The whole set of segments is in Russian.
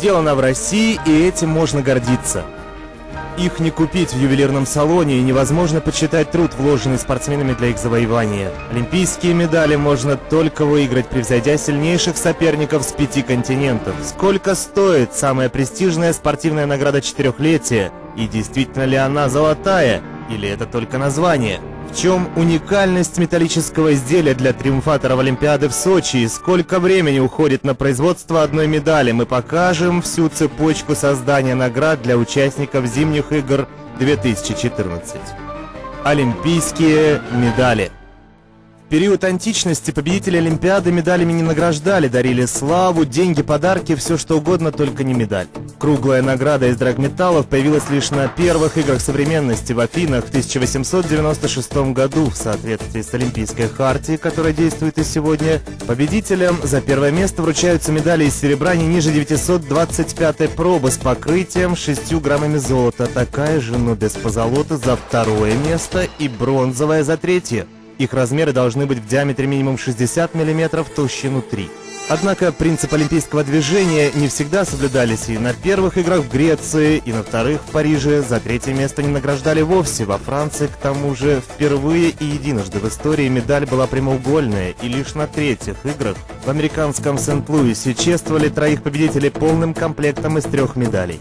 Сделано в России, и этим можно гордиться. Их не купить в ювелирном салоне, и невозможно подсчитать труд, вложенный спортсменами для их завоевания. Олимпийские медали можно только выиграть, превзойдя сильнейших соперников с 5 континентов. Сколько стоит самая престижная спортивная награда четырехлетия? И действительно ли она золотая? Или это только название? В чем уникальность металлического изделия для триумфаторов Олимпиады в Сочи и сколько времени уходит на производство одной медали, мы покажем всю цепочку создания наград для участников зимних игр 2014. Олимпийские медали. В период античности победители Олимпиады медалями не награждали, дарили славу, деньги, подарки, все что угодно, только не медаль. Круглая награда из драгметаллов появилась лишь на первых играх современности в Афинах в 1896 году в соответствии с Олимпийской хартией, которая действует и сегодня. Победителям за первое место вручаются медали из серебра не ниже 925 пробы с покрытием 6 граммами золота, такая же, но без позолоты, за второе место и бронзовая за третье. Их размеры должны быть в диаметре минимум 60 мм, толщину 3. Однако принцип олимпийского движения не всегда соблюдались и на первых играх в Греции, и на вторых в Париже. За третье место не награждали вовсе. Во Франции, к тому же, впервые и единожды в истории медаль была прямоугольная, и лишь на третьих играх в американском Сент-Луисе чествовали троих победителей полным комплектом из 3 медалей.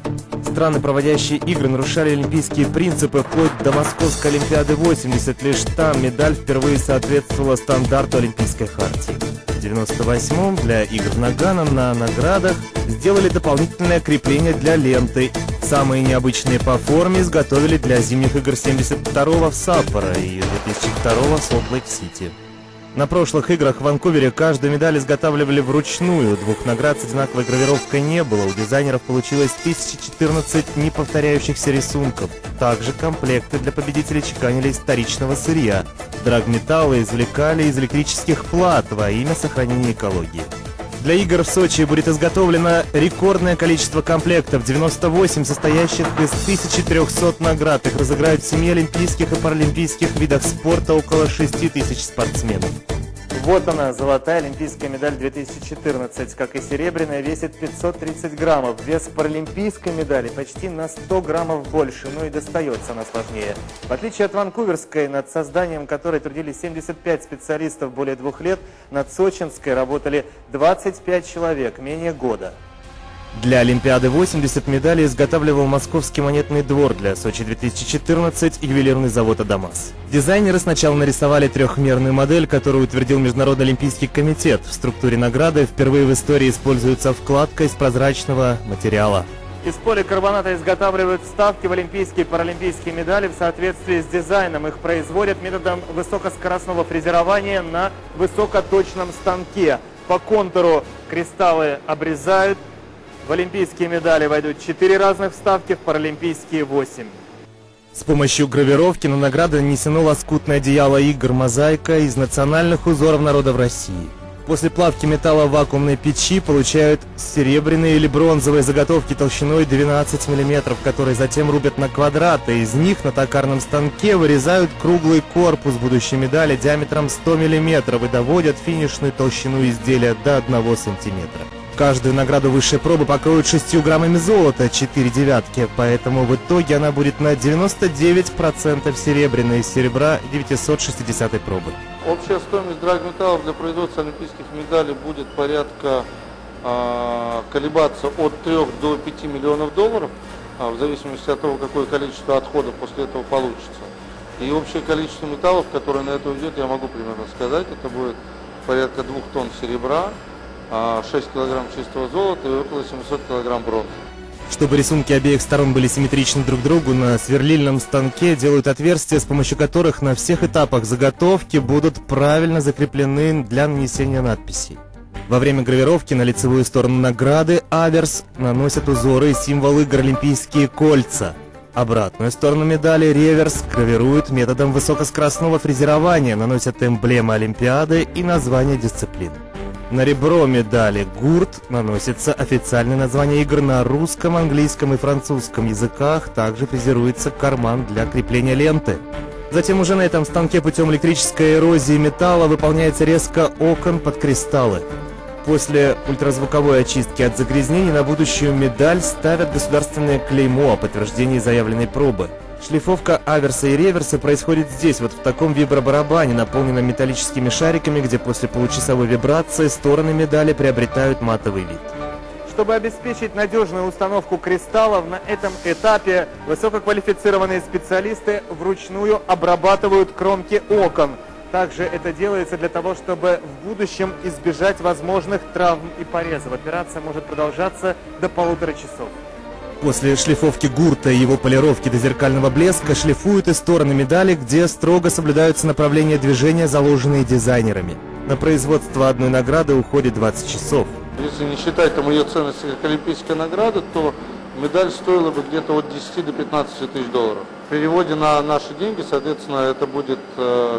Страны, проводящие игры, нарушали олимпийские принципы вплоть до Московской Олимпиады 80. Лишь там медаль впервые соответствовала стандарту Олимпийской хартии. В 1998-м для игр Нагано на наградах сделали дополнительное крепление для ленты. Самые необычные по форме изготовили для зимних игр 72-го в Саппоро и 2002-го в Солт-Лейк-Сити. На прошлых играх в Ванкувере каждую медаль изготавливали вручную. 2 наград с одинаковой гравировкой не было. У дизайнеров получилось 1014 неповторяющихся рисунков. Также комплекты для победителей чеканили из вторичного сырья. Драгметаллы извлекали из электрических плат во имя сохранения экологии. Для игр в Сочи будет изготовлено рекордное количество комплектов, 98, состоящих из 1300 наград. Их разыграют в 7 олимпийских и паралимпийских видах спорта около 6000 спортсменов. Вот она, золотая олимпийская медаль 2014, как и серебряная, весит 530 граммов. Вес паралимпийской медали почти на 100 граммов больше, но и достается она сложнее. В отличие от ванкуверской, над созданием которой трудились 75 специалистов более 2 лет, над сочинской работали 25 человек, менее года. Для Олимпиады 80 медали изготавливал Московский монетный двор, для Сочи 2014 ювелирный завод «Адамас». Дизайнеры сначала нарисовали трехмерную модель, которую утвердил Международный олимпийский комитет. В структуре награды впервые в истории используется вкладка из прозрачного материала. Из поликарбоната изготавливают вставки в олимпийские и паралимпийские медали в соответствии с дизайном. Их производят методом высокоскоростного фрезерования на высокоточном станке. По контуру кристаллы обрезают. В олимпийские медали войдут 4 разных вставки, в паралимпийские 8. С помощью гравировки на награды нанесено лоскутное одеяло игр «Мозаика» из национальных узоров народов России. После плавки металла в вакуумной печи получают серебряные или бронзовые заготовки толщиной 12 мм, которые затем рубят на квадраты. Из них на токарном станке вырезают круглый корпус будущей медали диаметром 100 мм и доводят финишную толщину изделия до 1 см. Каждую награду высшей пробы покроют 6 граммами золота, 4 девятки, поэтому в итоге она будет на 99% серебряной, из серебра 960 пробы. Общая стоимость драгметаллов для производства олимпийских медалей будет порядка колебаться от 3 до 5 миллионов долларов, в зависимости от того, какое количество отходов после этого получится. И общее количество металлов, которое на это уйдет, я могу примерно сказать, это будет порядка 2 тонн серебра, 6 килограмм чистого золота и около 700 килограмм бронзы. Чтобы рисунки обеих сторон были симметричны друг другу, на сверлильном станке делают отверстия, с помощью которых на всех этапах заготовки будут правильно закреплены для нанесения надписей. Во время гравировки на лицевую сторону награды аверс наносят узоры и символы игр олимпийские кольца. Обратную сторону медали реверс гравируют методом высокоскоростного фрезерования, наносят эмблемы Олимпиады и название дисциплины. На ребро медали гурт наносится официальное название игр на русском, английском и французском языках. Также фрезеруется карман для крепления ленты. Затем уже на этом станке путем электрической эрозии металла выполняется резка окон под кристаллы. После ультразвуковой очистки от загрязнений на будущую медаль ставят государственное клеймо о подтверждении заявленной пробы. Шлифовка аверса и реверса происходит здесь, вот в таком вибробарабане, наполненном металлическими шариками, где после получасовой вибрации стороны медали приобретают матовый вид. Чтобы обеспечить надежную установку кристаллов, на этом этапе высококвалифицированные специалисты вручную обрабатывают кромки окон. Также это делается для того, чтобы в будущем избежать возможных травм и порезов. Операция может продолжаться до 1,5 часов. После шлифовки гурта и его полировки до зеркального блеска шлифуют и стороны медали, где строго соблюдаются направления движения, заложенные дизайнерами. На производство одной награды уходит 20 часов. Если не считать там ее ценности как олимпийская награда, то медаль стоила бы где-то от 10 до 15 тысяч долларов. В переводе на наши деньги, соответственно, это будет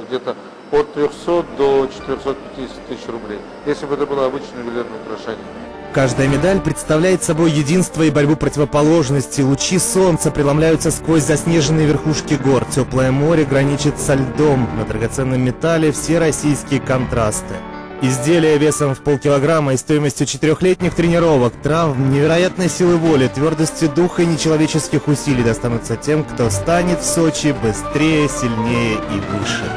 где-то от 300 до 450 тысяч рублей, если бы это было обычное ювелирное украшение. Каждая медаль представляет собой единство и борьбу противоположностей. Лучи солнца преломляются сквозь заснеженные верхушки гор. Теплое море граничит со льдом. На драгоценном металле все российские контрасты. Изделия весом в полкилограмма и стоимостью 4-летних тренировок, травм, невероятной силы воли, твердости духа и нечеловеческих усилий достанутся тем, кто станет в Сочи быстрее, сильнее и выше.